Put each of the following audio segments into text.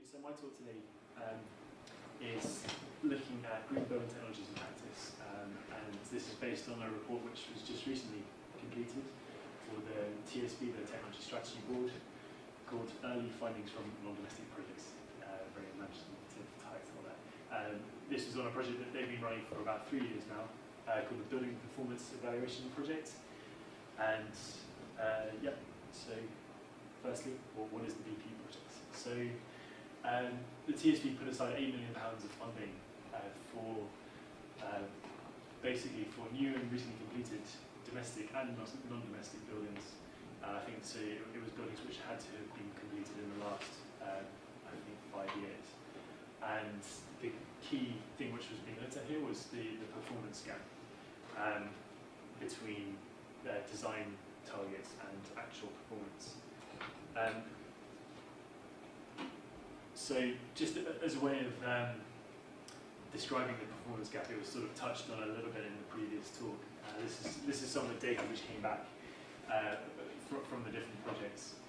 So my talk today is looking at green building technologies in practice, and this is based on a report which was just recently completed for the TSB, the Technology Strategy Board, called Early Findings from Non-Domestic Projects. Very imaginative title there. This was on a project that they've been running for about 3 years now, called the Building Performance Evaluation Project. And yeah, so firstly, what is the BP project? So the TSB put aside £8 million of funding for basically for new and recently completed domestic and non-domestic buildings. I think so it was buildings which had to have been completed in the last, I think, 5 years. And the key thing which was being looked at here was the performance gap between design targets and actual performance. So just as a way of describing the performance gap, it was sort of touched on a little bit in the previous talk. This is some of the data which came back from the different projects.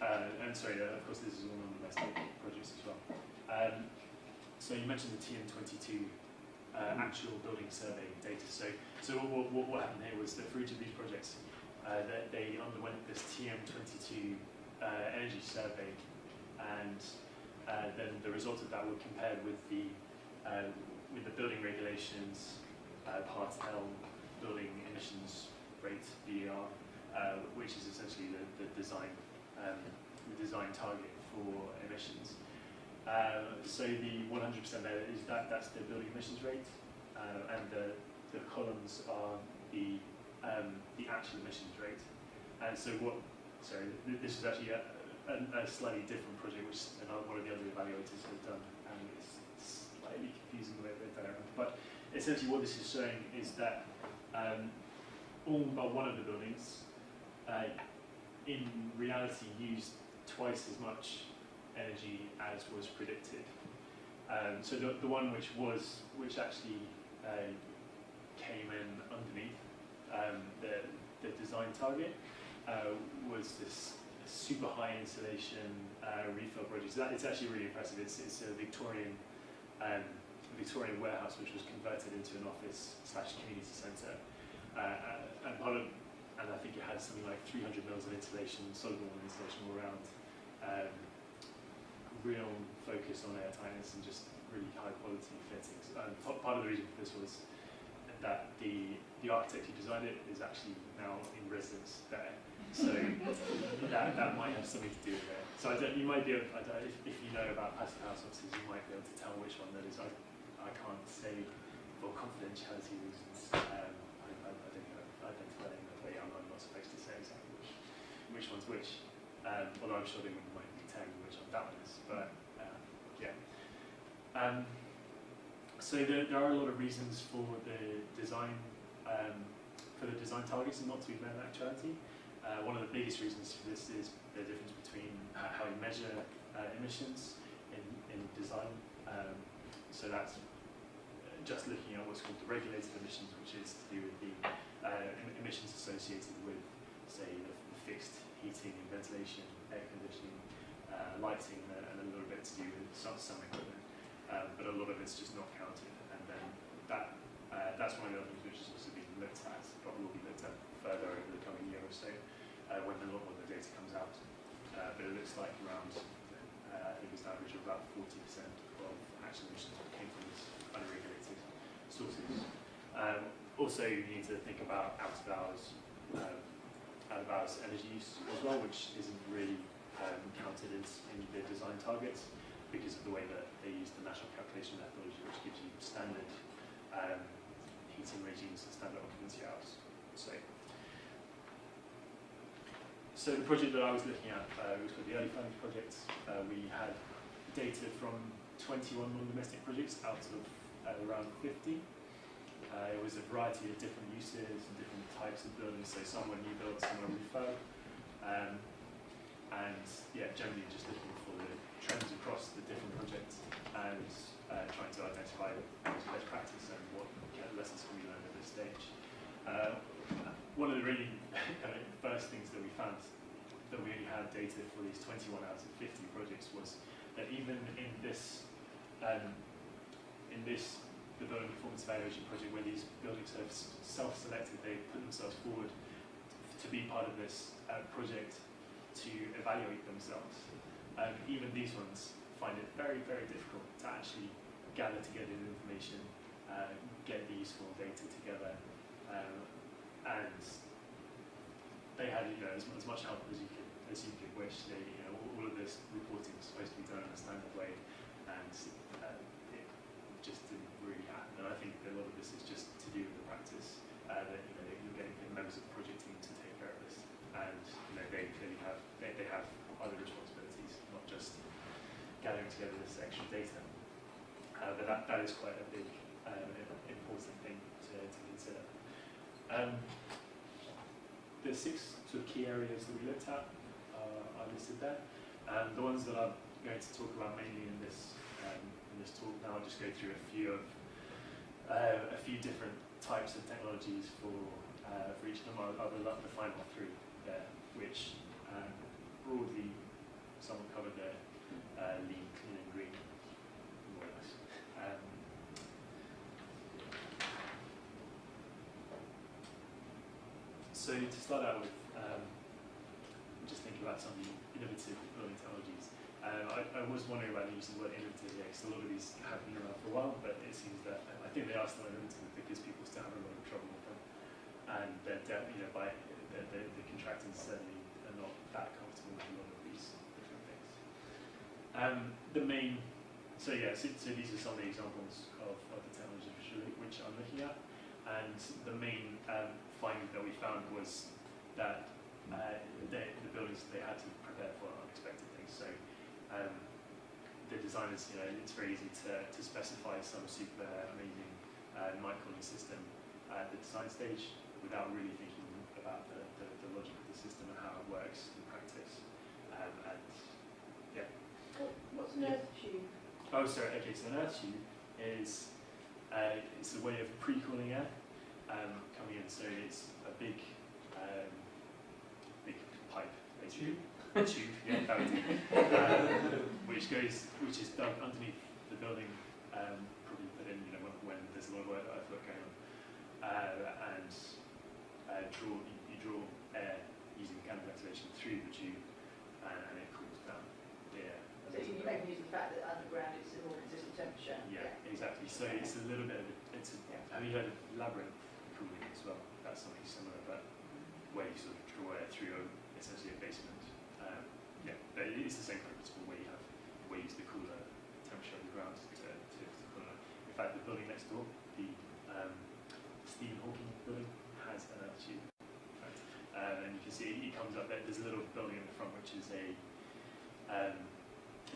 And sorry, of course this is all non-domestic projects as well. So you mentioned the TM22 actual building survey data. So what happened here was that for each of these projects, they underwent this TM22 energy survey, and then the results of that were compared with the building regulations, Part L, building emissions rate (BER), which is essentially the design target for emissions. So the 100% there is that's the building emissions rate, and the columns are the actual emissions rate. And so this is actually a slightly different project which one of the other evaluators have done, and it's slightly confusing the way they've done it. But essentially what this is showing is that all but one of the buildings in reality used twice as much energy as was predicted. So the one which actually came in underneath the design target was this super high insulation refill project. So it's actually really impressive. It's a Victorian warehouse which was converted into an office/community centre, and I think it had something like 300 mils of insulation, solid wall insulation all around. Real focus on air tightness and just really high quality fittings. Part of the reason for this was that the architect who designed it is actually now in residence there, so that might have something to do with it. So you might be able, if you know about passive house offices, you might be able to tell which one that is. I can't say for confidentiality reasons. I don't know, identify them, but yeah, I'm not supposed to say exactly which one's which. Although I'm sure they wouldn't mind me telling you which one that one is. But yeah. So there are a lot of reasons for the design targets not to be met in actuality. One of the biggest reasons for this is the difference between how you measure emissions in design. So that's just looking at what's called the regulated emissions, which is to do with the emissions associated with, say, the fixed heating and ventilation, air conditioning, lighting, and a little bit to do with some equipment. But a lot of it's just not counted, and then that's one of the other things which is also being looked at, probably will be looked at further over the coming year or so when a lot more of the data comes out. But it looks like around, I think it's an average of about 40% of actual emissions came from these unregulated sources. Also, you need to think about out-of-hours energy use as well, which isn't really counted in the design targets because of the way that they use the national calculation methodology, which gives you standard heating regimes and standard occupancy hours. So the project that I was looking at was called the Early Findings Project. We had data from 21 non-domestic projects out of around 50. It was a variety of different uses and different types of buildings, so some were new builds, some were refurb. And yeah, generally just looking for the trends across the different projects and trying to identify best practice and what lessons can we learn at this stage. One of the really first things that we found that we only had data for these 21 out of 50 projects was that even in this, the building performance evaluation project, where these buildings have self-selected, they put themselves forward to be part of this project to evaluate themselves. Even these ones find it very, very difficult to actually gather together the information, get the useful data together, and they had, as much help as you could wish. They, all of this reporting was supposed to be done in a standard way, and it just didn't really happen. And I think a lot of this is just to do with the practice that you're getting the members of the project team to take care of this, and they clearly have other responsibilities, not just gathering together this extra data. But that is quite a big important thing to consider. The 6 sort of key areas that we looked at are listed there. The ones that I'm going to talk about mainly in this talk now, I'll just go through a few different types of technologies for each of them. I'll define all 3 there, which broadly someone covered there: lean, clean, and green, more or less. So to start out with, just thinking about some of the innovative building technologies. I was wondering about the use of the word innovative, because a lot of these have been around for a while, but it seems that I think they are still innovative because people still have a lot of trouble with them, and the contractors certainly are not that comfortable with a lot of these different things. So these are some of the examples of the technologies which I'm looking at, and the main finding that we found was that the buildings, they had to prepare for unexpected things. So the designers, it's very easy to specify some super amazing night cooling system at the design stage without really thinking about the logic of the system and how it works in practice. What's an earth tube? Oh, sorry. Okay, so an earth tube is it's a way of pre-cooling air coming in. So it's a big pipe, basically. A tube, yeah, that would do. Which is dug underneath the building, probably put in, when there's a lot of work going on, and you draw air using mechanical ventilation through the tube, and it cools down the air. So you make use of the fact that underground it's a more consistent temperature. Yeah, exactly. So it's a little bit of have you heard of labyrinth cooling as well? That's something similar, but where you sort of draw air through essentially a basement. But it's the same principle where you use the cooler temperature of the ground to cool it. In fact, the building next door, the Stephen Hawking building, has an earth tube. And you can see it comes up there. There's a little building in the front which is it's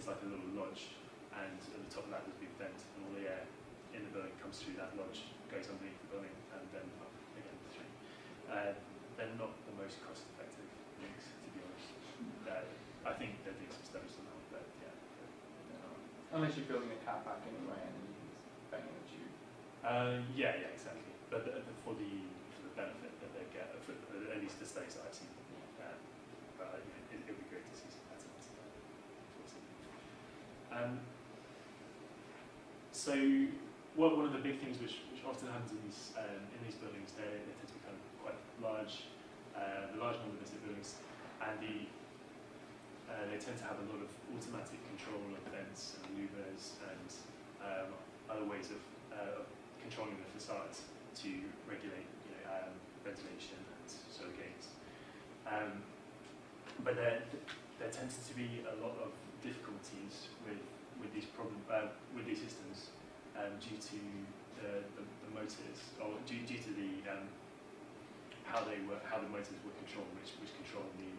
like a little lodge, and at the top of that there's a big vent, and all the air in the building comes through that lodge, goes underneath the building, and then up again through. They're not the most cost-effective links, to be honest. I think they're doing some studies on that, but yeah. Unless you're building a car park anyway, and then you can bang in a tube. Yeah, exactly. But for the benefit that they get, at least the studies that I've seen, it would be great to see some patterns. So one of the big things which often happens in these buildings, they tend to be kind of quite large, the large monolithic buildings, and they tend to have a lot of automatic control of vents and louvers and other ways of controlling the facades to regulate ventilation and solar gains. But there tends to be a lot of difficulties with these systems due to the motors, or due to the how the motors were controlled, which control the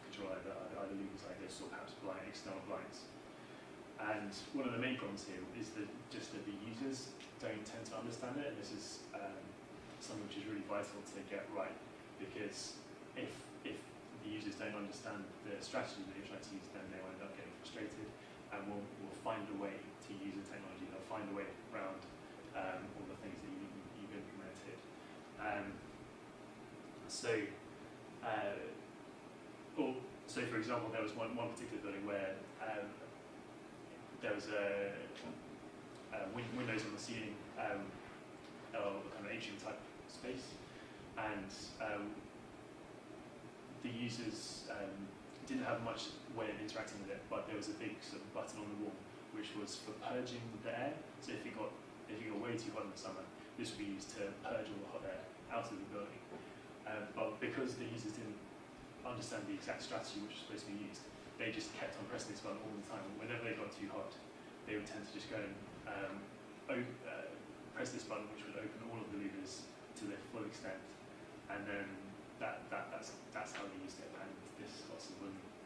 control either louvers like this or perhaps external blinds. And one of the main problems here is that the users don't tend to understand it, and this is something which is really vital to get right, because if the users don't understand the strategy that you're trying to use, then they'll end up getting frustrated, and will find a way to use the technology. They'll find a way around all the things that you've implemented. So, for example, there was one particular building where there was windows on the ceiling, or kind of atrium type space, and the users didn't have much way of interacting with it, but there was a big sort of button on the wall which was for purging the air. So if it got way too hot in the summer, this would be used to purge all the hot air out of the building. But because the users didn't understand the exact strategy which was supposed to be used, they just kept on pressing this button all the time. Whenever they got too hot, they would tend to just go and press this button, which would open all of the levers to their full extent, and then that's how they used it. And this also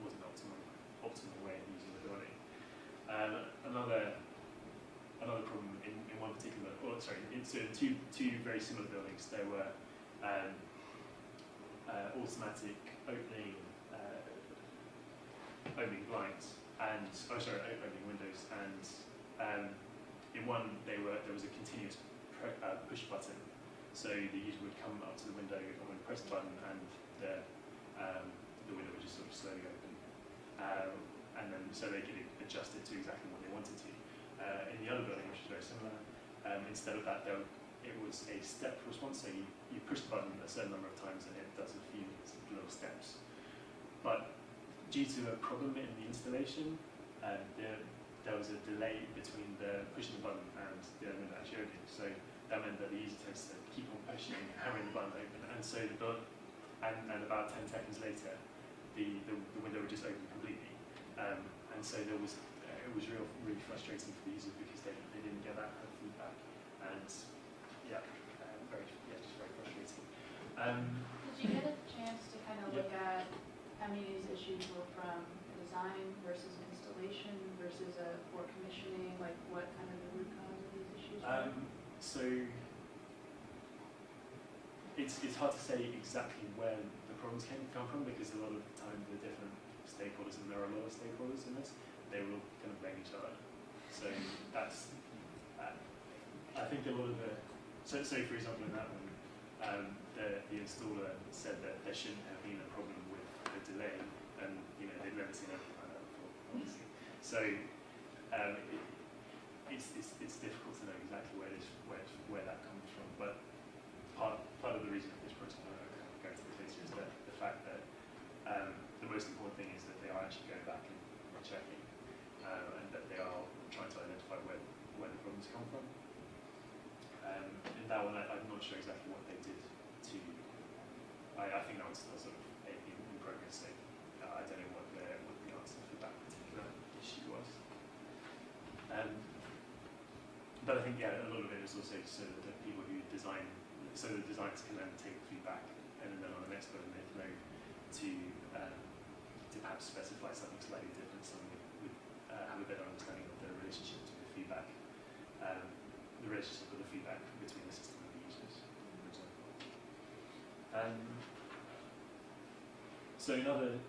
wasn't an optimal way of using the building. Another problem in one particular, so in two very similar buildings, there were automatic opening blinds and opening windows, and in one there was a continuous push button, so the user would come up to the window and would press the button, and the window would just sort of slowly open, and then so they could adjust it to exactly what they wanted to. In the other building, which is very similar, instead of that, it was a step response, so you push the button a certain number of times and it does a few little steps. But due to a problem in the installation, there was a delay between the pushing the button and the window actually opening. So that meant that the user tends to keep on pushing and hammering the button open, and so and about 10 seconds later, the window would just open completely. And so it was really frustrating for the user because they didn't get that kind of feedback, and just very frustrating. Did you get a chance to kind of look at how many of these issues were from design versus installation versus for commissioning? Like what kind of the root cause of these issues were? So it's hard to say exactly where the problems come from, because a lot of the time the different stakeholders, and there are a lot of stakeholders in this, they will kind of blame each other. So that's I think a lot of the so for example in that one, the installer said that there shouldn't have been a problem with the delay, and they've never seen anything like that before, obviously. So it's difficult to know exactly where that comes from, but part of the reason for this project, I'm kind of going to the case, is that the fact that the most important thing is that they are actually going back and checking, and that they are trying to identify where the problems come from. In that one, I'm not sure exactly what they did to. I think that one's still sort of in progress. So I don't know what the answer for that particular issue was. But I think a lot of it is also so that the people who design, so the designers can then take the feedback, and then on the next building they can know to perhaps specify something slightly different, so we have a better understanding of the relationship to the feedback, the relationship with the feedback between the system and the users, for example. So another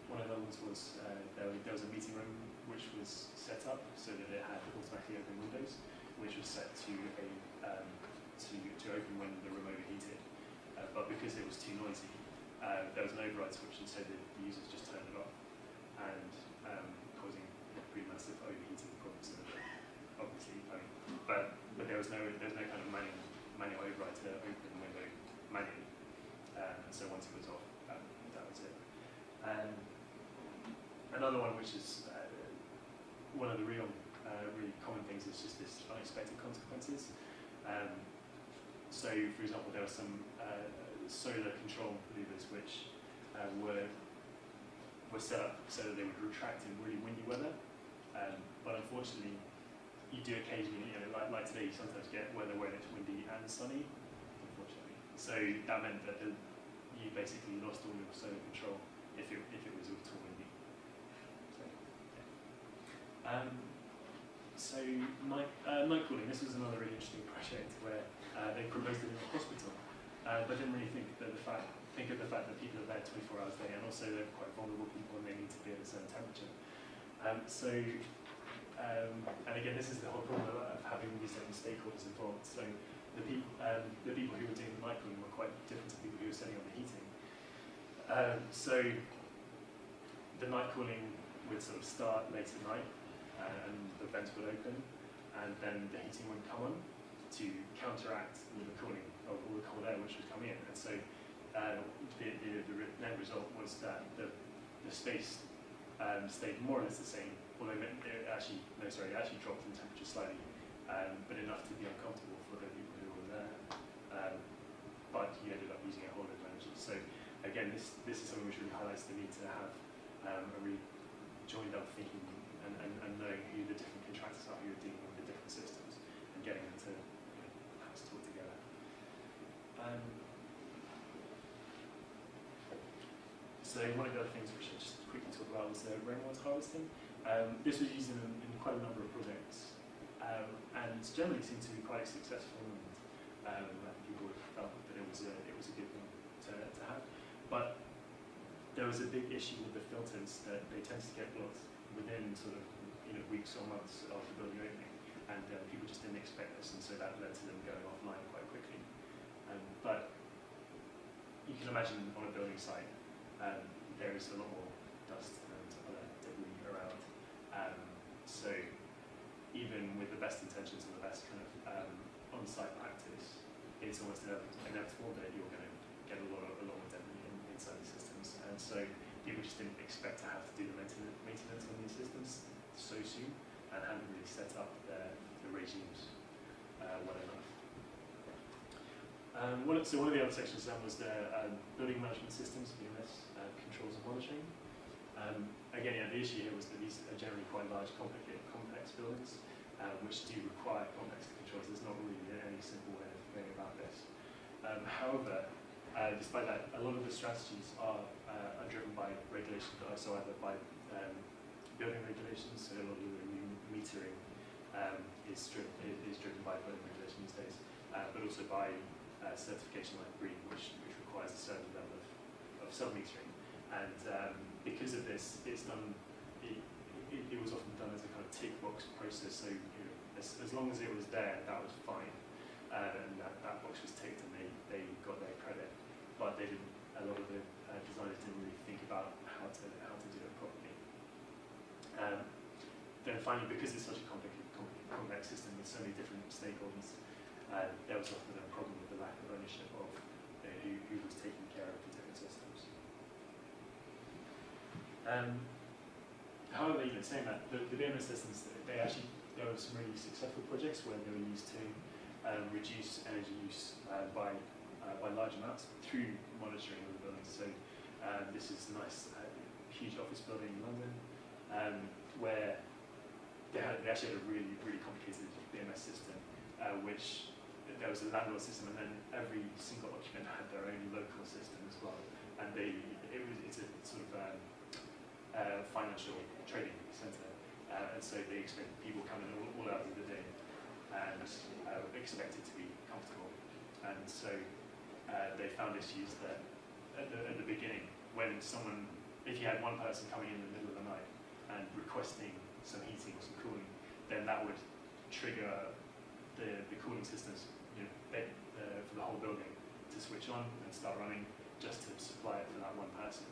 one of the ones was there was a meeting room which was set up so that it had automatically open windows, which was set to open when the room overheated, but because it was too noisy, there was an override switch, and so the users just turned it off, and causing pretty massive overheating problems. Obviously, but there was no kind of manual override to open the window manually, so once it was off, that was it. Another one, which is one of the really common things, is just this unexpected consequences. So, for example, there were some solar control levers which were set up so that they would retract in really windy weather, but unfortunately, you do occasionally, like today, you sometimes get weather where it's windy and sunny, unfortunately. So that meant that you basically lost all your solar control if it was at all windy. So night cooling. This was another really interesting project where they proposed it in a hospital, but didn't really think of the fact that people are there 24 hours a day, and also they're quite vulnerable people and they need to be at a certain temperature. And again, this is the whole problem of having these different stakeholders involved. So the people who were doing the night cooling were quite different to people who were setting up the heating. So the night cooling would sort of start late at night, and the vents would open, and then the heating would come on to counteract all the cooling of all the cold air which was coming in. And so the net result was that the space stayed more or less the same, although it actually dropped in temperature slightly, but enough to be uncomfortable for the people who were there. But you ended up using a whole lot of energy. So again, this is something which really highlights the need to have a really joined up thinking and knowing who the different contractors are, who are dealing with the different systems, and getting them to perhaps talk together. So one of the other things which I just quickly talk about was rainwater harvesting. This was used in quite a number of projects, and generally seemed to be quite successful. And people felt that it was a good thing to have. But there was a big issue with the filters that they tend to get blocked within sort of weeks or months of the building opening, and people just didn't expect this, and so that led to them going offline quite quickly. But you can imagine on a building site, there is a lot more dust and other debris around. So even with the best intentions and the best kind of on-site practice, it's almost inevitable that you're going to get a lot of debris inside the systems. And so people just didn't expect to have to do the maintenance on these systems so soon, and hadn't really set up the regimes well enough. So one of the other sections then was the building management systems, BMS, controls and monitoring. Again, the issue here was that these are generally quite large, complex buildings, which do require complex controls. There's not really any simple way of going about this. However, despite that, a lot of the strategies are driven by regulations, so either by building regulations, so a lot of the new metering is driven by building regulation these days, but also by certification like green, which requires a certain level of sub-metering. And because of this, it's done. It was often done as a kind of tick box process. So as long as it was there, that was fine, and that box was ticked, and they got their credit. But they didn't. A lot of the designers didn't really think about how to do it properly. Then finally, because it's such a complex system with so many different stakeholders, there was often a problem with the lack of ownership of who was taking care of the different systems. However, saying that, the BMS systems, there were some really successful projects where they were used to reduce energy use by large amounts through monitoring of the buildings. So this is a nice, huge office building in London, where they actually had a really, really complicated BMS system, which there was a landlord system, and then every single occupant had their own local system as well. And it's a sort of financial trading centre, and so they expect people coming all hours of the day and expected to be comfortable. And so they found issues that at the beginning, when if you had one person coming in the middle of the night and requesting some heating or some cooling, then that would trigger the cooling systems, for the whole building to switch on and start running just to supply it for that one person.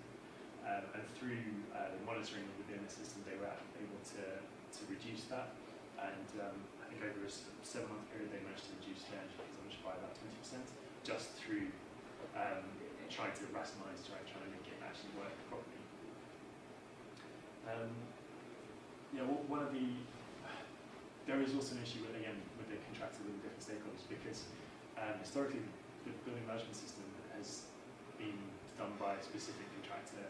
And through the monitoring of the BMS system, they were able to reduce that. And I think over a 7-month period, they managed to reduce their energy consumption by about 20%, just through trying to rationalise, trying to make it actually work properly. There is also an issue with the contractor with the different stakeholders, because historically the building management system has been done by a specific contractor,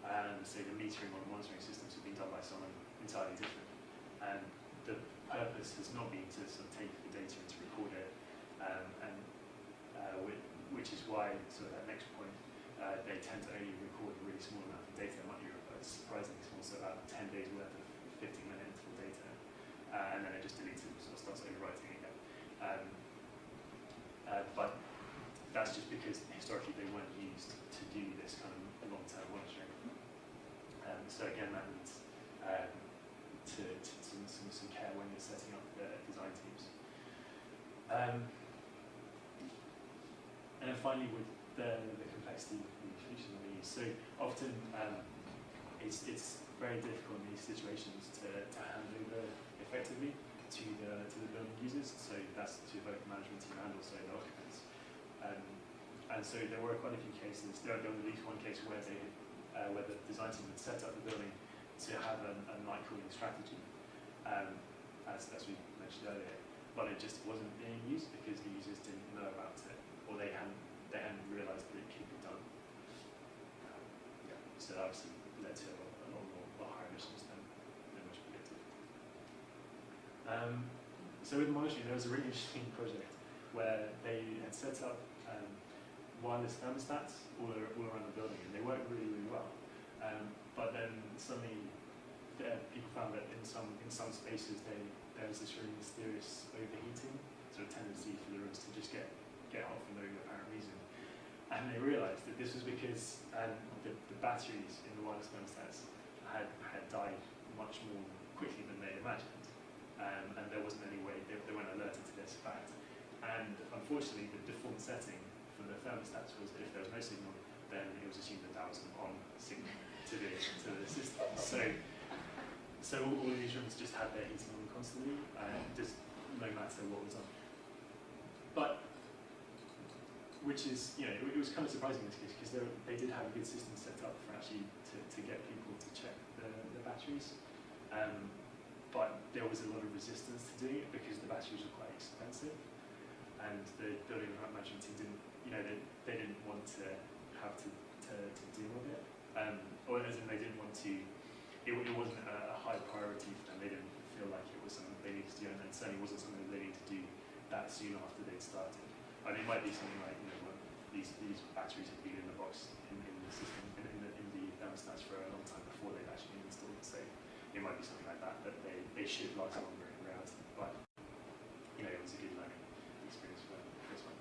and say the metering or monitoring systems have been done by someone entirely different. And the purpose has not been to sort of take the data and to record it, which is why, sort of that next point, they tend to only record a really small amount of data. It might be surprisingly small, so about 10 days worth of 15-minute interval data, and then it just deletes it and sort of starts overwriting again. But that's just because historically they weren't used to do this kind of long-term monitoring. So again, that needs some care when you're setting up the design teams. And then finally, with the complexity and features that we use. So often it's very difficult in these situations to hand over effectively to the building users. So that's to both the management team and also the occupants. And so there were quite a few cases. There was at least one case where where the design team had set up the building to have a night cooling strategy, as we mentioned earlier, but it just wasn't being used because the users didn't know about it, or they hadn't realised that it could be done. So that obviously led to a lot more higher emissions than was predicted. So with monitoring, there was a really interesting project where they had set up wireless thermostats all around the building, and they worked really, really well. But then suddenly, people found that in some spaces there was this really mysterious overheating sort of tendency for the rooms to just get hot for no apparent reason. And they realised that this was because the batteries in the wireless thermostats had died much more quickly than they imagined, and there wasn't any way they weren't alerted to this fact. And unfortunately, the default setting for the thermostats was that if there was no signal, then it was assumed that was an on signal to the system. So all of these rooms just had their heating on constantly, just no matter what was on. But which is, it was kind of surprising in this case because they did have a good system set up for actually to get people to check the batteries. But there was a lot of resistance to doing it because the batteries were quite expensive, and the building management team didn't, they didn't want to have to deal with it, or as in they didn't want to. It wasn't a high priority for them. They didn't feel like it was something they needed to do, and it certainly wasn't something that they needed to do that soon after they'd started. I mean, it might be something like these batteries have been in the box in the system in the thermostats for a long time before they've actually been installed. So it might be something like that they should last longer in reality. But it was a good learning experience for this one.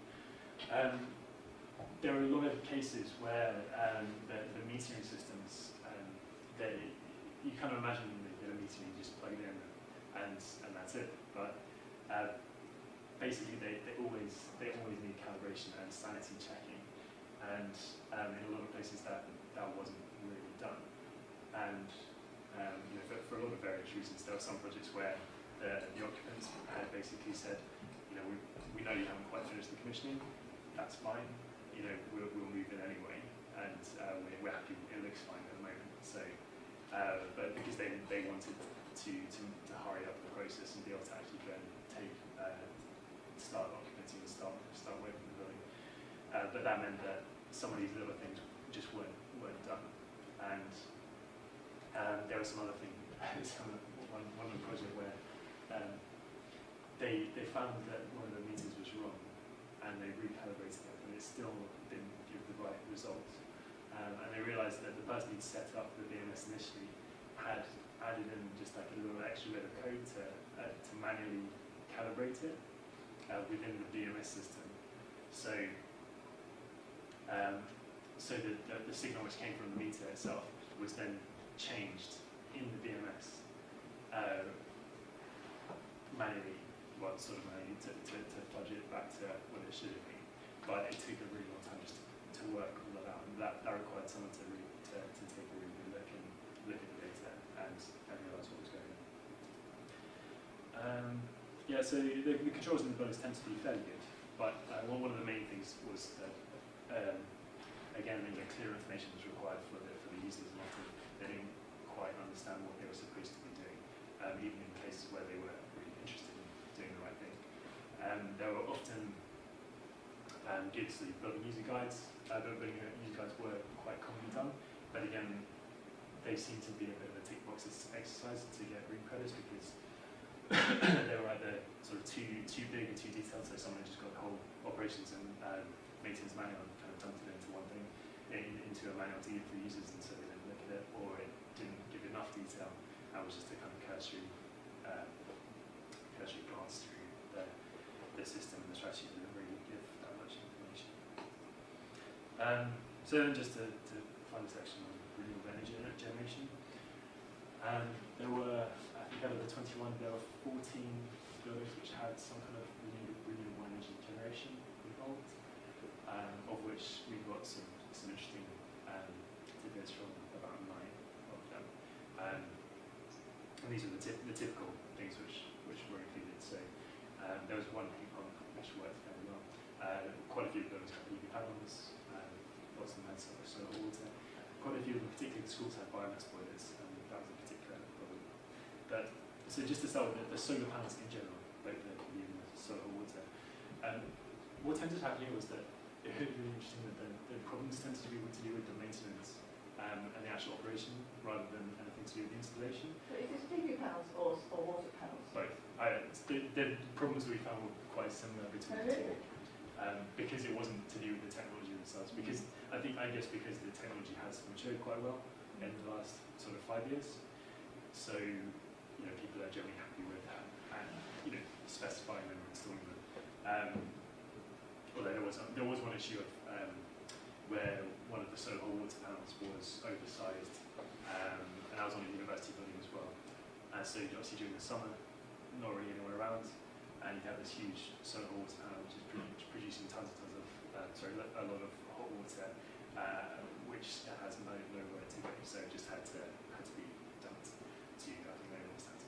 There are a lot of cases where the metering systems, you kind of imagine you get a meter, you just plug it in and that's it. But basically, they always need calibration and sanity checking, and in a lot of places that wasn't really done. And for a lot of various reasons, there were some projects where the occupants had basically said, we know you haven't quite finished the commissioning, that's fine, we'll move in anyway, and we're happy, it looks fine at the moment. So, but because they wanted to hurry up the process and be able to actually go and start occupancy and start working the building. But that meant that some of these little things just weren't done. And there was some other thing, one project where they found that one of the meters was wrong, and they recalibrated it, and it still didn't give the right result. And they realised that the person who'd set up the BMS initially had added in just like a little extra bit of code to manually calibrate it within the BMS system. So the signal which came from the meter itself was then changed in the BMS manually, to fudge it back to what it should have been. But it took a really long time just to work all that out, and that required someone to take a really good look at the data and realise what was going on. So the controls in the buildings tend to be fairly good, but one of the main things was that again, clear information was required for the users, and often they didn't quite understand what they were supposed to be doing, even in cases where they were really interested in doing the right thing. There were often gives the building user guides. Building user guides were quite commonly done, but again, they seem to be a bit of a tick box exercise to get green credits because they were either sort of too big or too detailed. So someone just got the whole operations and maintenance manual and kind of dumped it into one thing, into a manual to for users, and so they didn't look at it, or it didn't give enough detail. That was just a kind of cursory glance through the system, and the strategy didn't really give that much information. So then just to find a section on renewable energy generation. There were, I think out of the 21, there were 14 buildings which had some kind of renewable energy generation involved, of which we got some interesting tidbits from about 9 of them. schools had biomass boilers, and that was a particular problem. But so just to start with the solar panels in general, both the PV and the solar or water. What tended to happen here was that it was really interesting that the problems tended to be to do with the maintenance and the actual operation rather than anything to do with the installation. So is this PV panels or water panels? Both. The problems we found were quite similar between the two. Because it wasn't to do with the technology themselves. Because I guess because the technology has matured quite well in the last sort of 5 years. So, people are generally happy with that and, specifying them and installing them. Although there was one issue of where one of the solar water panels was oversized, and that was on a university building as well. And so obviously during the summer, not really anywhere around, and you have this huge solar water panel which is producing tons of a lot of hot water, which has nowhere to go. So it just had to be dumped to, I think they almost had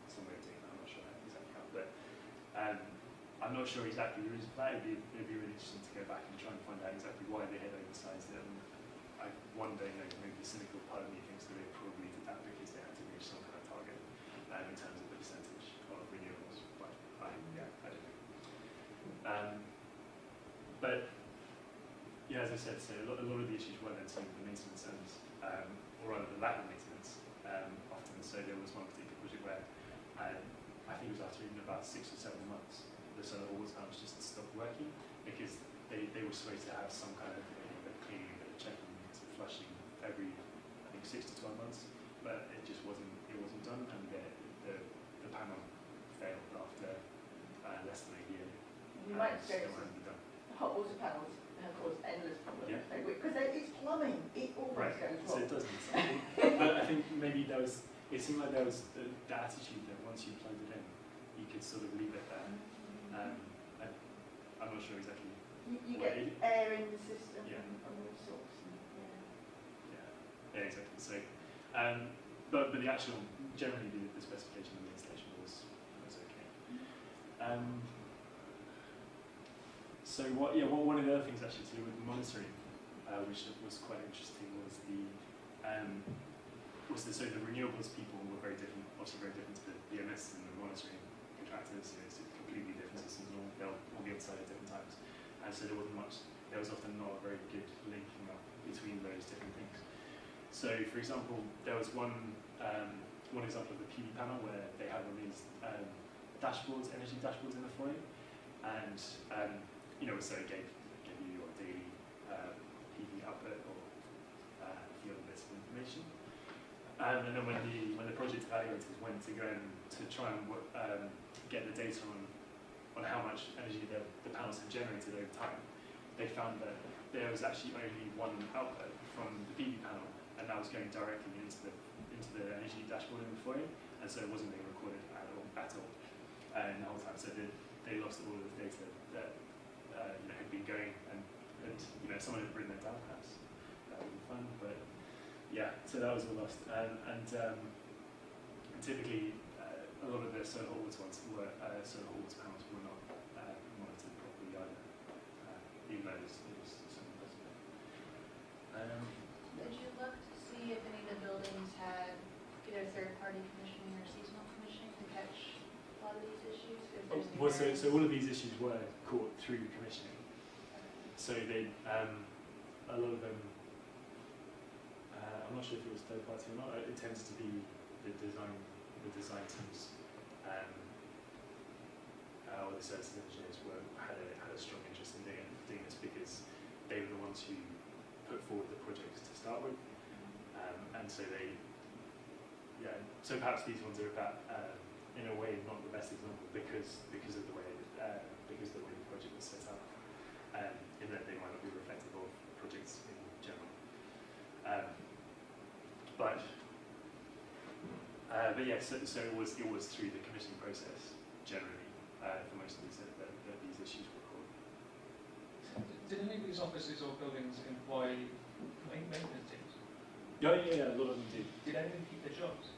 some way of doing that. I'm not sure exactly how, but I'm not sure exactly the reason for that. It'd be really interesting to go back and try and find out exactly why they had oversized it. And I wonder, maybe the cynical part of me thinks that they probably did that because they had to reach some kind of target in terms of the percentage of renewables. But I don't know. But yeah, as I said, so a lot of the issues were then to do with the maintenance and, or rather the lack of maintenance often. So there was one particular project where I think it was after even about 6 or 7 months, the solar water panels just stopped working because they were supposed to have some kind of cleaning, a bit of checking, some flushing every, I think, 6 to 12 months, but it just wasn't done, and the panel failed after less than a year. You might say still hadn't been done. hot water panels cause endless problems. Yeah. Because it's plumbing. It always goes So wrong. it doesn't. But I think maybe it seemed like there was the attitude that once you plugged it in, you could sort of leave it there. I'm not sure exactly. You get air in the system Yeah. and all sorts. Yeah, exactly. So, but the actual, generally the specification of the installation was okay. So one of the other things actually to do with the monitoring, which was quite interesting, was so the renewables people were very different, obviously very different to the BMS and the monitoring contractors. It's completely different systems, and they'll all be on site at different times, and so there was often not a very good linking up between those different things. So, for example, there was one example of the PV panel where they had one of these dashboards, energy dashboards in the foyer, and so it gave you your daily PV output or a few other bits of information. And then when the project evaluators went to go and to try and get the data on how much energy the panels had generated over time, they found that there was actually only one output from the PV panel, and that was going directly into the energy dashboard in the foyer, and so it wasn't being recorded at all in the whole time. So they lost all of the data that had been going, and if someone had written it down, perhaps that would be fun. But yeah, so that was all lost, and typically a lot of the solar water panels were not monitored properly either, even though it was something possible. Did you look to see if any of the buildings had either third-party commissioning or seasonal commissioning to catch a lot of these issues? So all of these issues were caught through commissioning. So they, a lot of them, I'm not sure if it was third party or not. It tends to be the design teams, or the services engineers had a strong interest in doing this because they were the ones who put forward the projects to start with, and so so perhaps these ones are about, in a way, not the best example because of the way the project was set up, in that they might not be reflective of projects in general. But yeah, so it was through the commissioning process generally for most of these that these issues were caught. Did any of these offices or buildings employ maintenance teams? Yeah, a lot of them do. Did any of them keep their jobs?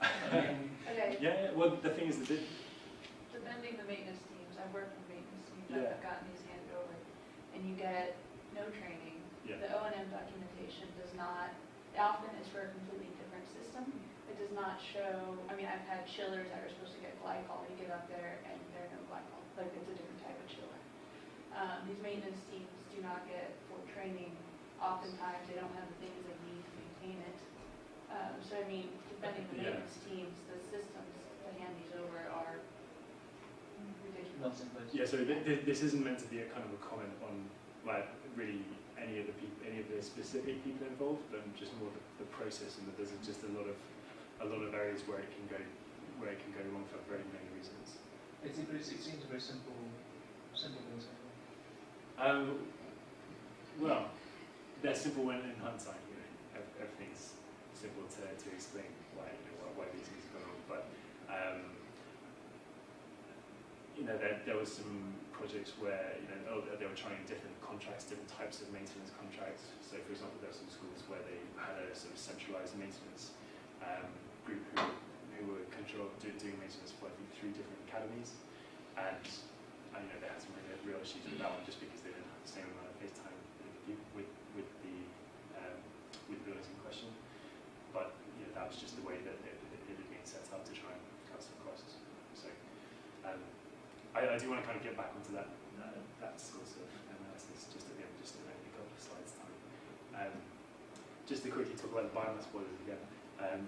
Okay. Yeah. Well, the thing is that Defending the maintenance teams, I've worked with maintenance teams, Yeah. I've gotten these handed over, and you get no training. Yeah. The O&M documentation does not It often is for a completely different system. It does not show, I mean, I've had chillers that are supposed to get glycol, you get up there and there are no glycol, like it's a different type of chiller. These maintenance teams do not get full training. Oftentimes, they don't have the things they need to maintain it. So I mean, depending on the maintenance teams, the systems that hand these over are ridiculous. Not in place. Yeah, so this isn't meant to be a kind of a comment on like really any of the people, any of the specific people involved, but just more the process, and that there's just a lot of areas where it can go wrong for very many reasons. It seems a very simple concept. Well, they're simple when in hindsight, you know, everything's simple to explain why these things go on. But you know, there was some projects where they were trying different contracts, different types of maintenance contracts. So, for example, there were some schools where they had a sort of centralised maintenance group who were doing maintenance for I think 3 different academies, and they had some real issues with that one just because they didn't have the same amount of face time with the buildings in question. But that was just the way that it had been set up to try and cut some costs. So I do want to kind of get back onto that sort of analysis just at the end, just in a couple of slides time. Just to quickly talk about the biomass boilers again.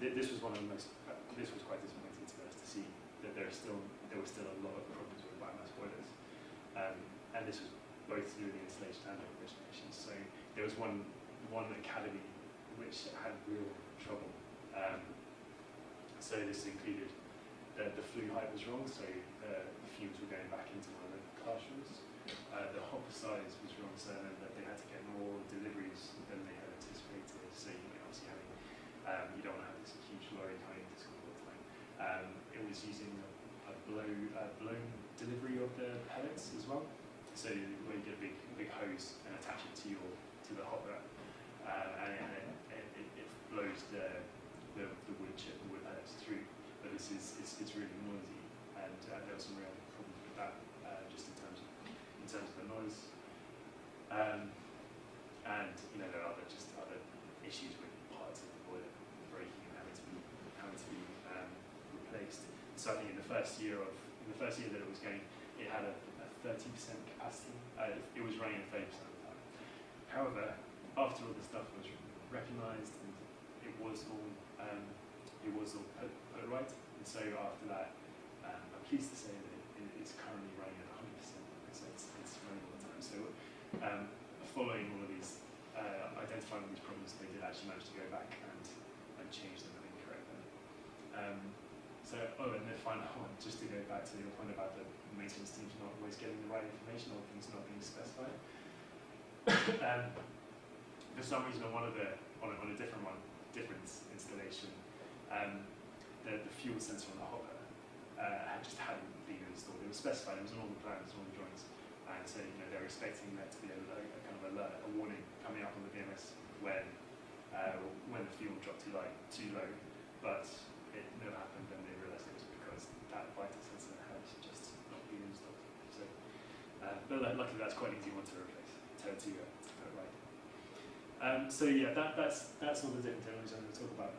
This was one of the most. This was quite disappointing to us to see that there were still a lot of problems with biomass boilers, and this was both to do with the installation and operations. So there was one academy which had real trouble. So this included the flue height was wrong, so the fumes were going back into one of the classrooms. The hopper size was wrong, so that they had to get more deliveries than they had anticipated. So obviously having you don't want to have this huge lorry coming into school all the time. It was using a blown delivery of the pellets as well. So where you get a big hose and attach it to the hopper, and it blows the wood chip, the wood pellets through. But it's really noisy, and there were some real problems with that, just in terms of the noise. And there are other issues with parts of the boiler breaking and having to be replaced. So I think in the first year that it was going, it had a 30% capacity. It was running at 30% of the time. However, after all the stuff was recognised and it was all put right, and so after that, I'm pleased to say that it's currently running at 100%. So it's running all the time. So following all of these, identifying these problems, they did actually manage to go back and change them and correct them. And the final one, just to go back to your point about the maintenance teams not always getting the right information or things not being specified. For some reason, on a different installation, the fuel sensor on the hopper hadn't been installed. It was specified. It was on all the plans, all the drawings, and so they were expecting there to be a kind of alert, a warning coming up on the BMS when the fuel dropped too low, but it never happened, and they realised it was because that vital sensor had just not been installed. So, but luckily that's quite an easy one to replace, to put right. So yeah, that's all the different technologies I'm going to talk about.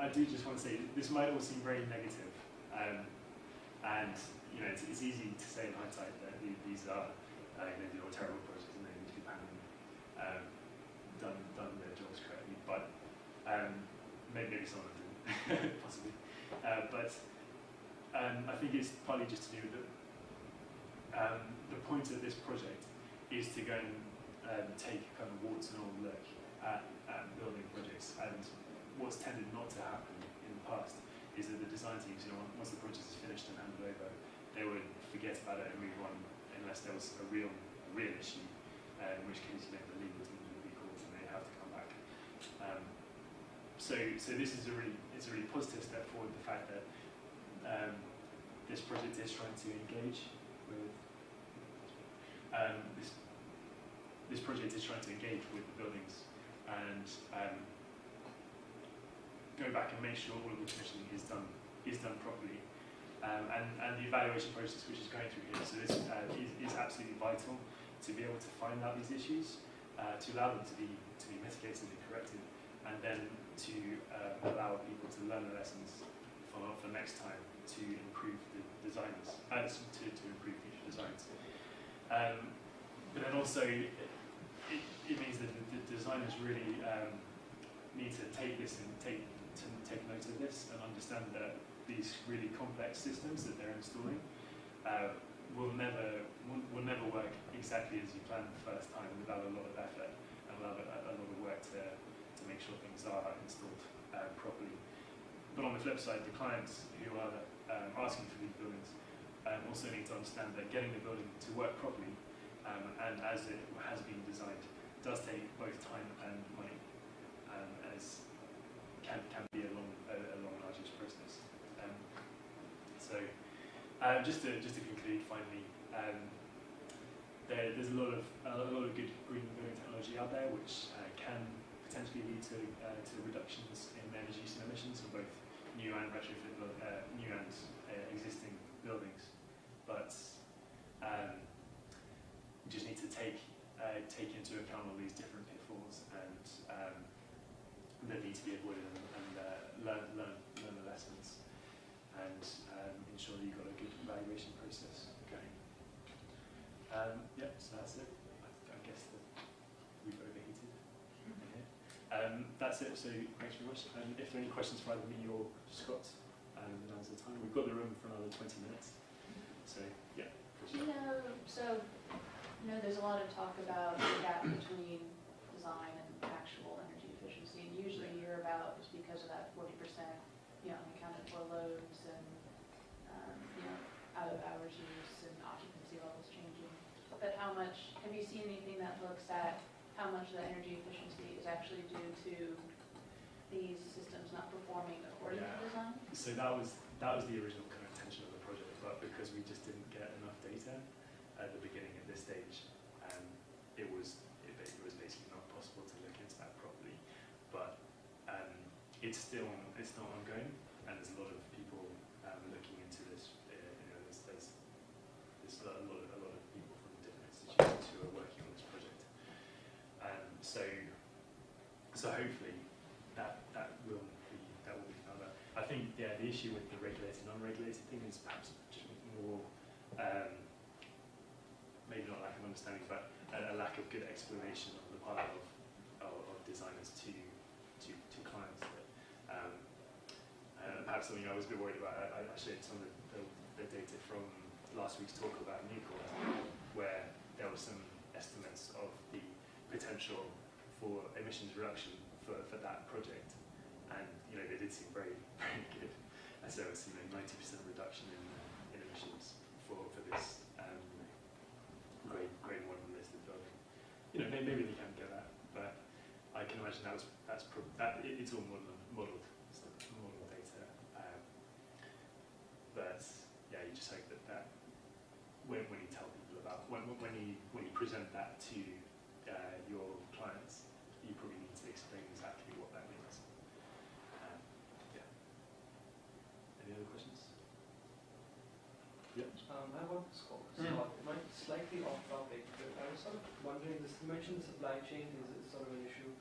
I do just want to say this might all seem very negative, and it's easy to say in hindsight that these are these are terrible projects and they need to be banned, done their jobs correctly, but maybe some of them didn't, possibly. But I think it's partly just to do with the point of this project is to go and take kind of warts and all look at building projects, and what's tended not to happen in the past is that the design teams, once the project is finished and handed over, they would forget about it and move on unless there was a real issue, in which case the legal teams would be called and they'd have to come back. So this is a really positive step forward. The fact that this project is trying to engage with this project is trying to engage with the buildings and go back and make sure all of the commissioning is done properly, and the evaluation process which is going through here. So this is absolutely vital to be able to find out these issues, to allow them to be mitigated and corrected, and then to allow people to learn the lessons for next time to improve the designers, to improve future designs. But then also, it means that the designers really need to take this and take note of this and understand that these really complex systems that they're installing will never work exactly as you planned the first time without a lot of effort and without a lot of work to make sure things are installed properly. But on the flip side, the clients who are asking for these buildings also need to understand that getting the building to work properly and as it has been designed does take both time and money, as can be a long arduous process. Just to conclude, finally, there's a lot of good green building technology out there, which can potentially lead to reductions in energy use and emissions for both new and retrofit, new and existing buildings. But we just need to take into account all these different pitfalls and that need to be avoided and learn the lessons and ensure that you've got a good evaluation process going. Yeah, so that's it. I guess that we've overheated in here. That's it, so thanks very much. If there are any questions for either me or Scott, now's the time. We've got the room for another 20 minutes. So, yeah. There's a lot of talk about the gap between design and actual energy efficiency, and usually you hear about is because of that 40%, unaccounted for loads and, out of hours use and occupancy levels changing. But have you seen anything that looks at how much of the energy efficiency is actually due to these systems not performing according to design? So that was the original kind of intention of the project, but because we just didn't get enough data at the beginning at this stage, it was basically not possible to look into that properly. But it's still ongoing, and there's a lot of people looking into this. There's a lot of people from different institutions who are working on this project. So hopefully that will be found out. I think the issue with the regulated non-regulated thing is perhaps just more maybe not lack of understanding, but a lack of good explanation on the part of designers to clients. Perhaps something I was a bit worried about. I shared some of the data from last week's talk about Newport, where there were some estimates of the potential for emissions reduction for that project, and they did seem very, very good. And so it's 90% reduction in emissions for this grade 1 listed building. Maybe they can get that, but I can imagine it's all modelled data. But yeah, you just hope that when you tell people about when you present that to your clients, you probably need to explain exactly what that means. Yeah. Any other questions? Yeah. I want to score. So it might be slightly off topic, but I was sort of wondering, you mentioned the supply chain is sort of an issue.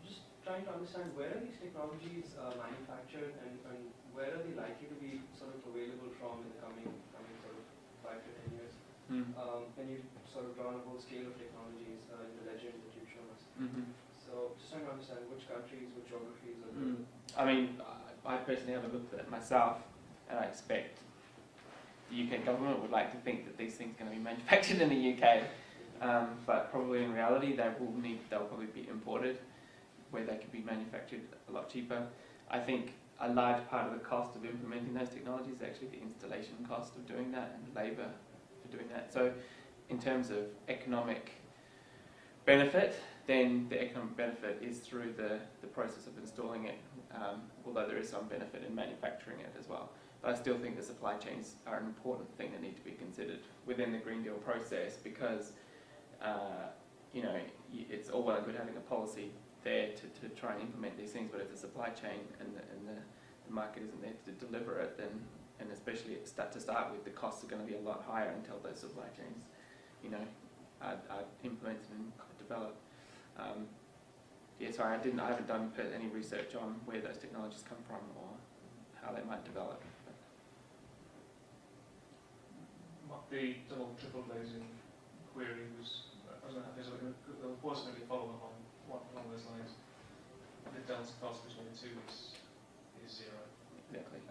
Just trying to understand, where are these technologies manufactured, and where are they likely to be sort of available from in the coming sort of 5 to 10 years? When you sort of drawn a whole scale of technologies in the legend that you've shown us. So just trying to understand which countries, which geographies are there. I mean, I personally haven't looked at it myself, and I expect the UK government would like to think that these things are going to be manufactured in the UK, but probably in reality they'll probably be imported, where they could be manufactured a lot cheaper. I think a large part of the cost of implementing those technologies is actually the installation cost of doing that and labour for doing that. So in terms of economic benefit, then the economic benefit is through the process of installing it, although there is some benefit in manufacturing it as well. But I still think the supply chains are an important thing that need to be considered within the Green Deal process, because it's all well and good having a policy there to try and implement these things, but if the supply chain and the market isn't there to deliver it, then, and especially to start with, the costs are going to be a lot higher until those supply chains, are implemented and developed. yeah, sorry, I haven't done any research on where those technologies come from or how they might develop. The double triple glazing query was, I don't know, there was going to be a follow-up on one along those lines. The delta cost between the two is zero. Exactly.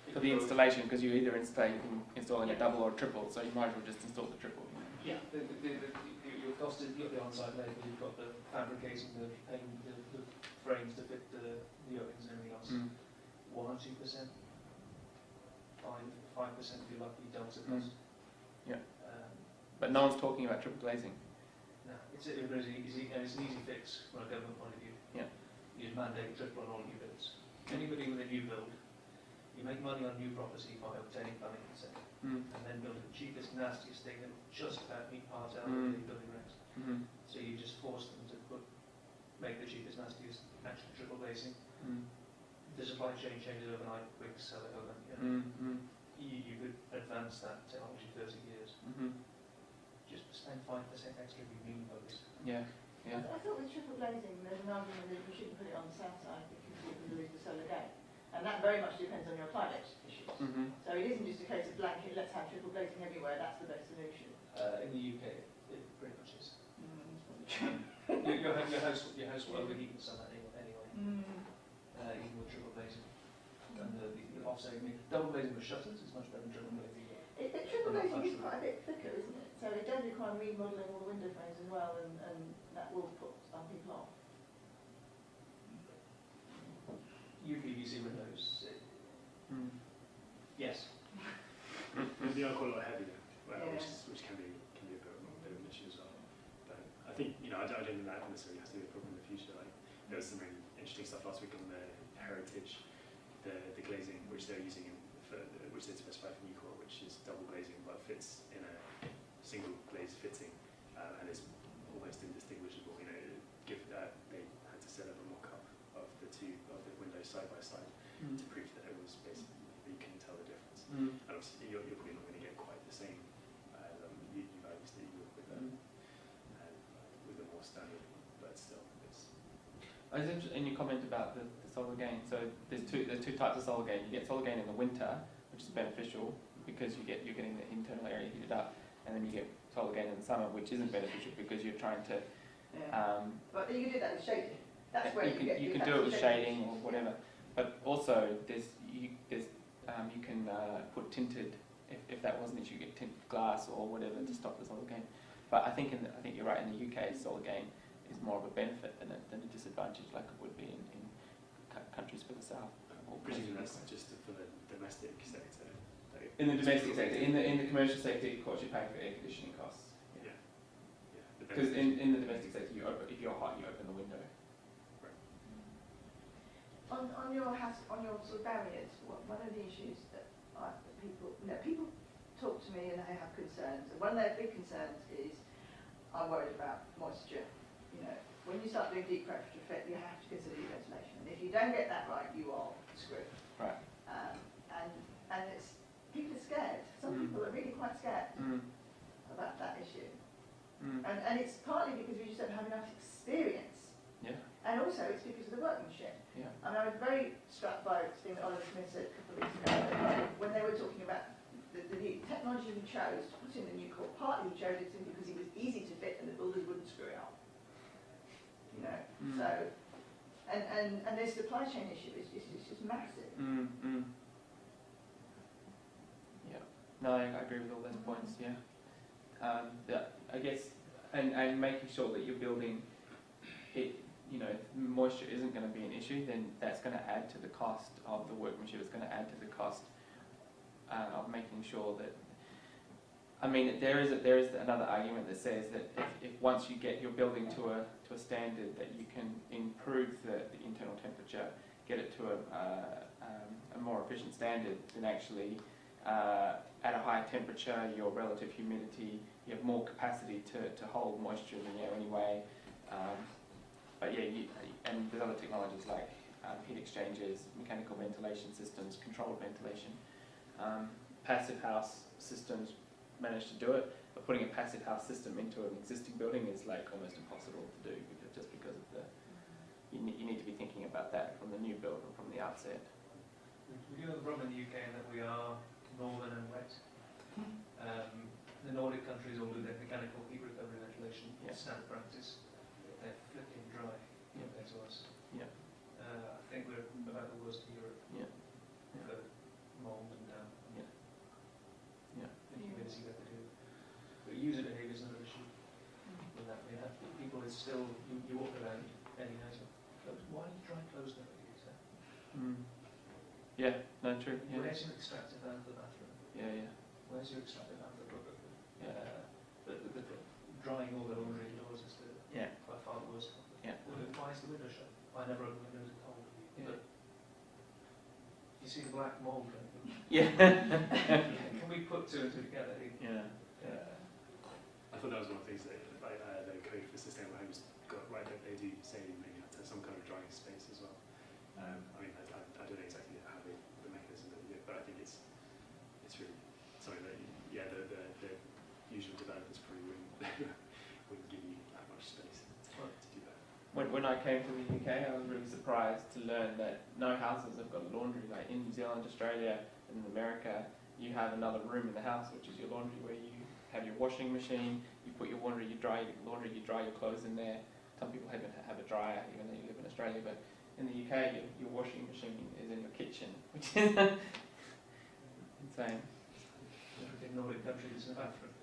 If For the you go- installation, because you either installing a double or a triple, so you might as well just install the triple. Yeah, your cost is, you've got the on-site labour, you've got the fabricating, the frames to fit the openings and everything else. 1 or 2%, 5% if you're lucky, delta cost. Yeah. But no one's talking about triple glazing. No, it's an easy fix from a government point of view. Yeah. You just mandate triple on all new builds. Anybody with a new build, you make money on new property by obtaining planning consent, and then building the cheapest, nastiest thing that will just about meet part L of the building regs. So you just force them to make the cheapest, nastiest, actually triple glazing. The supply chain changes overnight, quick, sell it over. You could advance that technology 30 years. Just spend 5% extra if you mean those. Yeah. Yeah. I thought with triple glazing, there's an argument that we shouldn't put it on the south side because it will lose the solar gain. And that very much depends on your climate issues. So it isn't just a case of blanket, let's have triple glazing everywhere, that's the best solution. In the UK, it pretty much is. Your house will overheat in summer anyway. Even with triple glazing. And the offsetting, double glazing with shutters is much better than triple glazing. Triple glazing is quite a bit thicker, isn't it? So it does require remodelling all the window frames as well, and that will put some people off. UPVC windows, yes. They are quite a lot heavier, Yeah. which can be a bit of an issue as well. But I think, I don't think that necessarily has to be a problem in the future. Like, there was some really interesting stuff last week on the Heritage, the glazing which they're using which they specify for Nucor, which is double glazing but fits in a single glaze fitting, and is almost indistinguishable. They had to set up a mock-up of the windows side by side to prove that it was basically you couldn't tell the difference. And obviously you're probably not going to get quite the same U values that you would with a more standard, but still it's. I was interested in your comment about the solar gain. So there's two types of solar gain. You get solar gain in the winter, which is beneficial because you're getting the internal area heated up, and then you get solar gain in the summer, which isn't beneficial because you're trying to. But you can do that with shading. That's where you can do it with shading or whatever. But also you can put tinted if that wasn't an issue. You get tinted glass or whatever to stop the solar gain. But I think you're right. In the UK, solar gain is more of a benefit than a disadvantage, like it would be in countries further south. Presumably that's just for the domestic sector. In the domestic sector, in the commercial sector, of course, you're paying for air conditioning costs. Yeah. Because in the domestic sector, if you're hot, you open the window. On your house, on your sort of barriers, one of the issues that people talk to me and they have concerns. And one of their big concerns is I'm worried about moisture. When you start doing deep retrofit, you have to consider your ventilation. And if you don't get that right, you are screwed. Right. And people are scared. Some people are really quite scared about that issue. And it's partly because we just don't have enough experience. Yeah. And also it's because of the workmanship. Yeah. I mean, I was very struck by the thing that Oliver Smith said a couple of weeks ago when they were talking about the technology he chose to put in the new core. Partly he chose it simply because it was easy to fit and the builders wouldn't screw it up. So, and their supply chain issue is just massive. Yeah. No, I agree with all those points. Yeah. I guess, and making sure that you're building it. Moisture isn't going to be an issue. Then that's going to add to the cost of the workmanship. It's going to add to the cost of making sure that. I mean, there is another argument that says that if once you get your building to a standard that you can improve the internal temperature, get it to a more efficient standard, then actually at a higher temperature, your relative humidity, you have more capacity to hold moisture in the air anyway. But yeah, and there's other technologies like heat exchangers, mechanical ventilation systems, controlled ventilation, passive house systems managed to do it, but putting a passive house system into an existing building is like almost impossible to do just because of you need to be thinking about that from the new build and from the outset. We do have a problem in the UK in that we are northern and wet. The Nordic countries all do their mechanical heat recovery ventilation, standard practice. They're flipping dry compared to us. Yeah. I think we're about the worst in Europe for mould and damp. The humidity that they do. But user behaviour is another issue. With that, people is still, you walk around any night, why do you dry clothes never use that? Yeah, no, true. Yeah. Where's your extractor out of the bathroom? Yeah. Where's your extractor out of the rubber? Yeah. The drying all the laundry indoors is by far the worst. Yeah. Why is the window shut? I never open windows at cold. Yeah. But you see the black mould. Yeah. Can we put two and two together? Yeah. I thought that was one of the things that the code for sustainable homes got right, that they do say you maybe have to have some kind of drying space as well. I mean, I don't know exactly how the mechanism that they do it, but I think it's really something that the usual developers probably wouldn't give you that much space to do that. When I came to the UK, I was really surprised to learn that no houses have got a laundry. Like in New Zealand, Australia, and in America, you have another room in the house, which is your laundry, where you have your washing machine, you put your laundry, you dry your clothes in there. Some people have a dryer, even though you live in Australia, but in the UK, your washing machine is in your kitchen, which is insane. In Nordic countries, it's in the bathroom.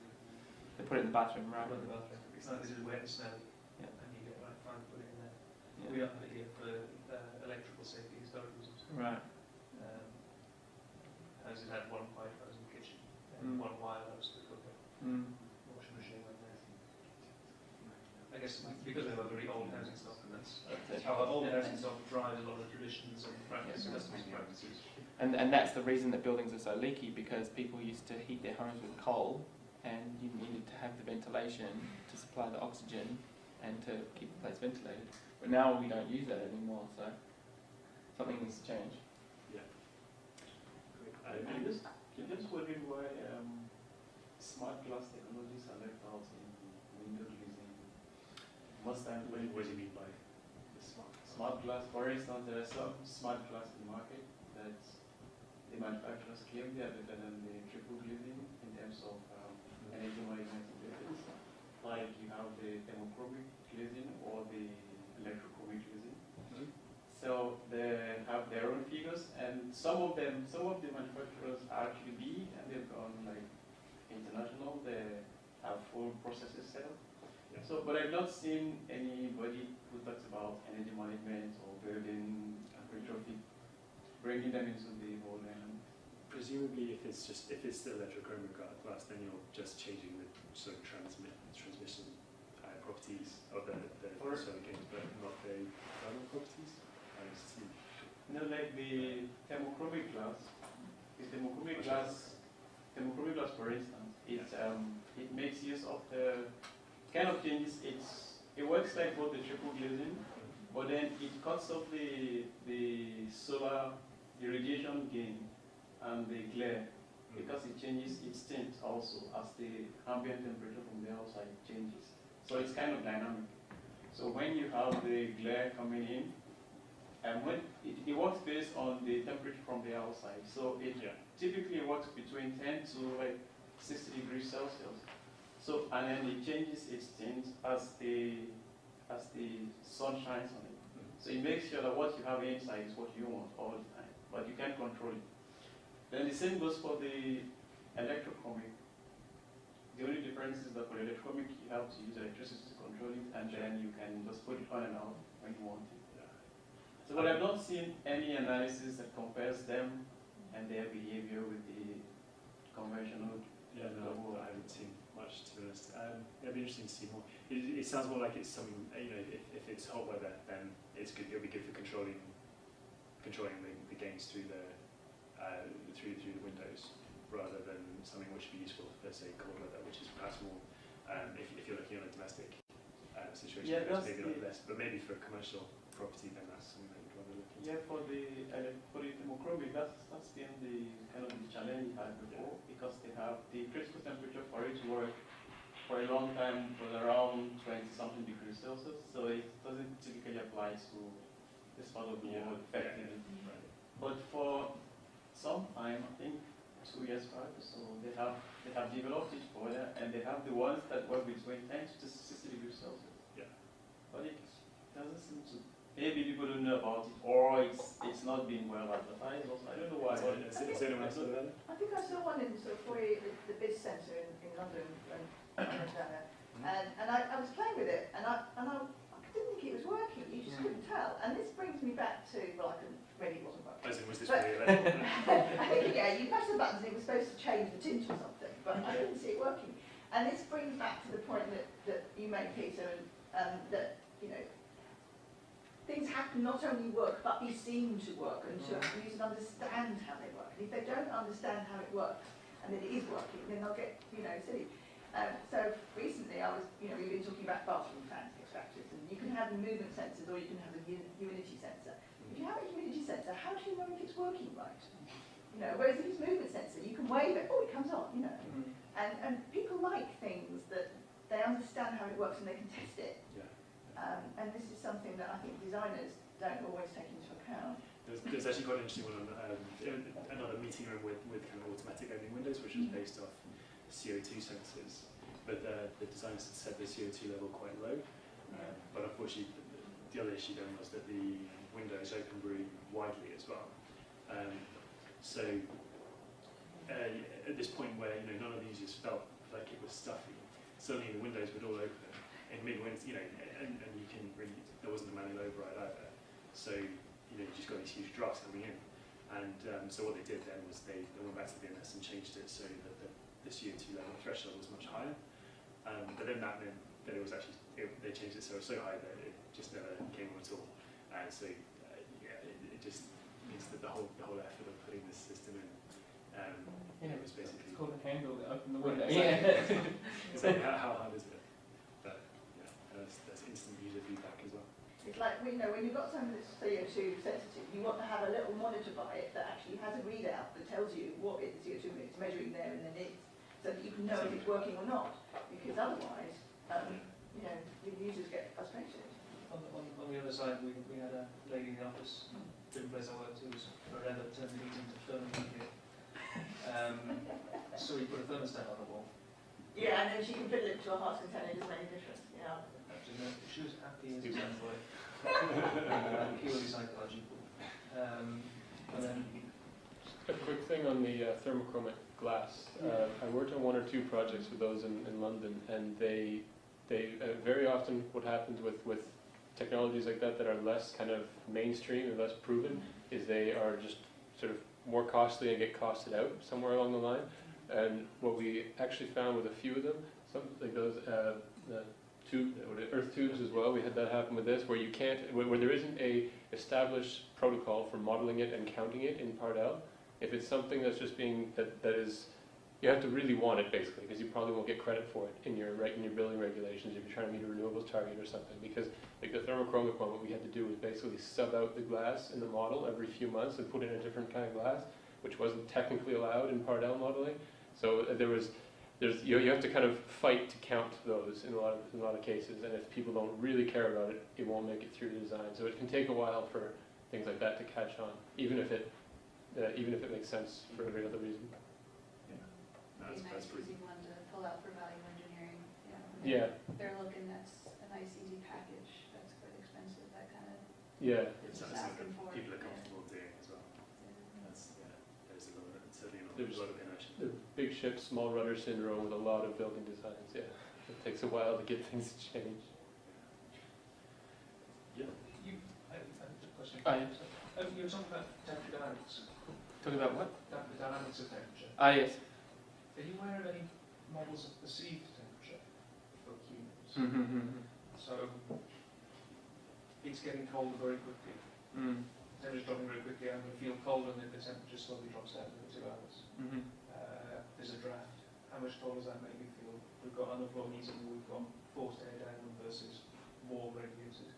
They put it in the bathroom, right? Put it in the bathroom. It's like this is wet and smelly, Yeah. and you get right fine, put it in there. Yeah. We have an idea for electrical safety historic reasons. Right. Houses had one pipe hose in the kitchen, and one wire hose to the cooker, washing machine went there. I guess because we have a very old housing stock, and that's how our old housing stock drives a lot of traditions and practices, customers' practices. And that's the reason that buildings are so leaky, because people used to heat their homes with coal, and you needed to have the ventilation to supply the oxygen and to keep the place ventilated. But now we don't use that anymore, so something needs to change. I'm just wondering why smart glass technologies are left out in window glazing. Most times, What do you mean by the smart glass? For instance, there are some smart glass in the market that the manufacturers claim they are better than the triple glazing in terms of energy management benefits. Like you have the thermochromic glazing or the electrochromic glazing. So they have their own figures, and some of the manufacturers are actually big, and they've gone like international. They have full processes set up. Yeah. So, but I've not seen anybody who talks about energy management or building retrofit, bringing them into the whole. Presumably, if it's the electrochromic glass, then you're just changing the sort of transmission properties of the solar gains, but not the thermal properties. You know, like the thermochromic glass. The thermochromic glass, for instance, it makes use of the kind of changes. It works like both the triple glazing, but then it cuts off the solar, the radiation gain and the glare, because it changes its tint also as the ambient temperature from the outside changes. So it's kind of dynamic. So when you have the glare coming in, and when it works based on the temperature from the outside. So it typically works between 10 to like 60 degrees Celsius. So, and then it changes its tint as the sun shines on it. So it makes sure that what you have inside is what you want all the time, but you can't control it. Then the same goes for the electrochromic. The only difference is that for the electrochromic, you have to use electricity to control it, and then you can just put it on and out when you want it. So, but I've not seen any analysis that compares them and their behavior with the conventional. Yeah, no, I haven't seen much, to be honest. It'd be interesting to see more. It sounds more like it's something, if it's hot weather, then it's good. It'll be good for controlling the gains through the windows, rather than something which would be useful for, say, cold weather, which is perhaps more if you're looking at a domestic situation. Yeah, that's maybe not less, but maybe for a commercial property, then that's something that you'd rather look at. Yeah, for the thermochromic, that's been the kind of the challenge you had before, because they have the critical temperature for it to work for a long time was around 20-something degrees Celsius, so it doesn't typically apply to this part of the world effectively. Right. But for some time, I think 2 years back or so, they have developed it further, and they have the ones that work between 10 to 60 degrees Celsius. Yeah. But it doesn't seem to. Maybe people don't know about it, or it's not being well advertised. Also, I don't know why. Is anyone else aware? I think I saw one in sort of foyer, the Biz Centre in London when I went down there, and I was playing with it, and I didn't think it was working. You just couldn't tell. And this brings me back to, well, I couldn't really, it wasn't working. As in, was this But- really electrical? I think, yeah, you press the buttons and it was supposed to change the tint or something, but I didn't see it working. And this brings back to the point that you made, Peter, and that, you know, things have to not only work, but be seen to work, and to use and understand how they work. And if they don't understand how it works, and that it is working, then they'll get, you know, silly. So recently we've been talking about bathroom fans, extractors, and you can have movement sensors or you can have a humidity sensor. If you have a humidity sensor, how do you know if it's working right? You know, whereas if it's movement sensor, you can wave it, oh, it comes on, you know. And people like things that they understand how it works and they can test it. Yeah. And this is something that I think designers don't always take into account. There's actually quite an interesting one on another meeting room with kind of automatic opening windows, which was based off CO2 sensors. But the designers had set the CO2 level quite low. But unfortunately, the other issue then was that the windows opened really widely as well. So at this point where none of the users felt like it was stuffy, suddenly the windows would all open in mid-winter, and you can really, there wasn't a manual override either. So you just got these huge drafts coming in. And so what they did then was they went back to the BMS and changed it so that the CO2 level threshold was much higher. But then that meant that it was actually, they changed it so high that it just never came on at all. And so it just means that the whole effort of putting this system in, it was basically. It's called a handle to open the window. So how hard is it? But there's instant user feedback as well. It's like, when you've got something that's CO2 sensitive, you want to have a little monitor by it that actually has a readout that tells you what the CO2 is measuring there and then is, so that you can know if it's working or not. Because otherwise, the users get frustrated. On the other side, we had a lady in the office, different place I worked, who was forever turning the heating to thermometer. So we put a thermostat on the wall. Yeah, and then she can fiddle it to a heart container, it doesn't make a difference. Yeah. She was happy as a boy. Purely psychological. And then A quick thing on the thermochromic glass. I worked on 1 or 2 projects with those in London, and they very often what happens with technologies like that are less kind of mainstream and less proven is they are just sort of more costly and get costed out somewhere along the line. And what we actually found with a few of them, something like those earth tubes as well, we had that happen with this, where you can't, where there isn't a established protocol for modeling it and counting it in Part L. If it's something that's just being that is, you have to really want it basically, because you probably won't get credit for it in your building regulations if you're trying to meet a renewables target or something. Because like the thermochromic one, what we had to do was basically sub out the glass in the model every few months and put in a different kind of glass, which wasn't technically allowed in Part L modeling. So you have to kind of fight to count those in a lot of cases, and if people don't really care about it, it won't make it through the design. So it can take a while for things like that to catch on, even if it makes sense for every other reason. Be a nice easy one to pull out for value engineering. Yeah. They're looking, that's a nice easy package, that's quite expensive, that kind of. Yeah. It's Just something asking for that it, people are yeah. comfortable doing as well. There's a lot of, certainly There's a lot of inertia. The big ship, small rudder syndrome with a lot of building designs. Yeah, it takes a while to get things to change. Yeah. I have a question. You were talking about temperature dynamics. Talking about what? The dynamics of temperature. Yes. Are you aware of any models of perceived temperature for humans? So it's getting colder very quickly. Temperature's dropping very quickly. I'm going to feel colder, and then the temperature slowly drops down in 2 hours. There's a draft. How much colder does that make me feel? We've got underfloor heating, we've got forced air down versus warm regulated.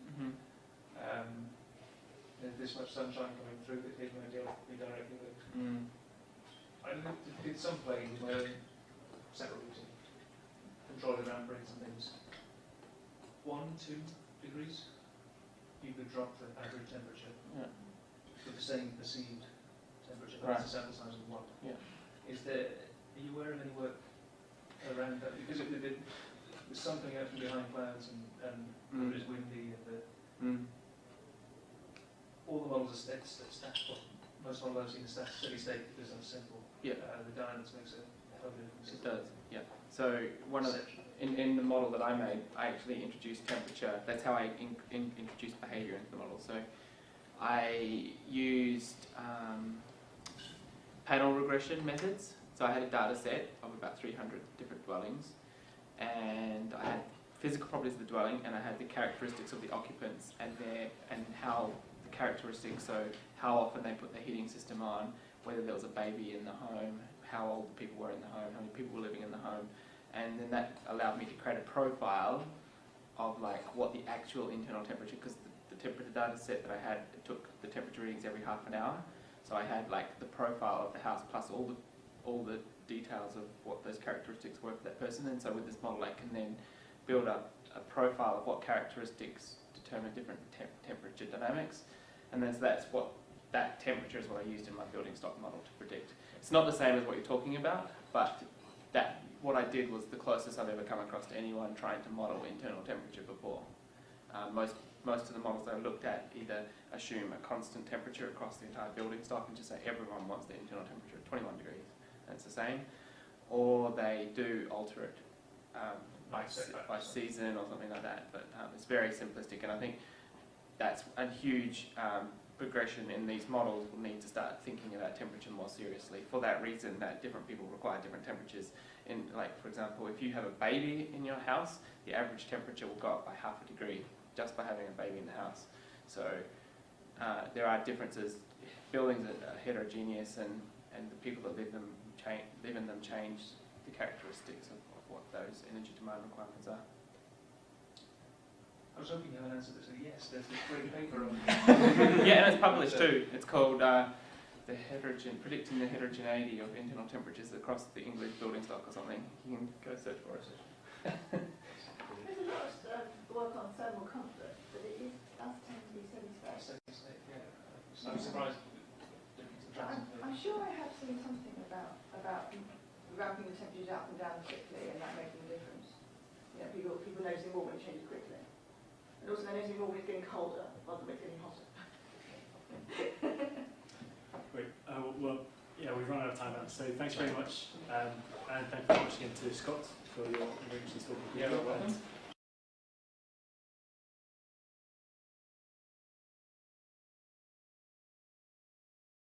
There's this much sunshine coming through that it may be directly with. I did some playing with my own central routine. And control your amperings and things, 1, 2 degrees, you could drop the average temperature Yeah. with the same perceived temperature. Right. That's the sample size of 1. Yeah. Are you aware of any work around that? Because there's something out from behind clouds and it is windy and all the models are most models I've seen are steady state because they're simple. Yeah. The dynamics makes a hell of a difference. It does, yeah. So one of the, in the model that I made, I actually introduced temperature. That's how I introduced behaviour into the model. So I used panel regression methods. So I had a data set of about 300 different dwellings, and I had physical properties of the dwelling, and I had the characteristics of the occupants and how the characteristics, so how often they put their heating system on, whether there was a baby in the home, how old the people were in the home, how many people were living in the home, and then that allowed me to create a profile of like what the actual internal temperature, because the temperature data set that I had, it took the temperature readings every half an hour, so I had like the profile of the house plus all the details of what those characteristics were for that person, and so with this model I can then build up a profile of what characteristics determine different temperature dynamics, and that's what that temperature is what I used in my building stock model to predict. It's not the same as what you're talking about, but what I did was the closest I've ever come across to anyone trying to model internal temperature before. Most of the models that I looked at either assume a constant temperature across the entire building stock and just say everyone wants the internal temperature at 21 degrees, and it's the same, or they do alter it by season or something like that, but it's very simplistic, and I think that's a huge progression in these models. Will need to start thinking about temperature more seriously for that reason that different people require different temperatures. In, like, for example, if you have a baby in your house, the average temperature will go up by half a degree just by having a baby in the house. So there are differences. Buildings are heterogeneous, and the people that live in them change the characteristics of what those energy demand requirements are. I was hoping you had an answer that said yes, there's this great paper on Yeah, and it's published too. It's called Predicting the Heterogeneity of Internal Temperatures Across the English Building Stock or something. You can go search for it. There's a lot of work on thermal comfort, but it does tend to be steady state. Yeah. I'm surprised. I'm sure I have seen something about ramping the temperatures up and down quickly and that making a difference. You know, people noticing more when it changes quickly. And also they're noticing more when it's getting colder rather than when it's getting hotter. Great. Well, yeah, we've run out of time now, so thanks very much. And thank you very much again to Scott for your interesting talk. Yeah, no problem.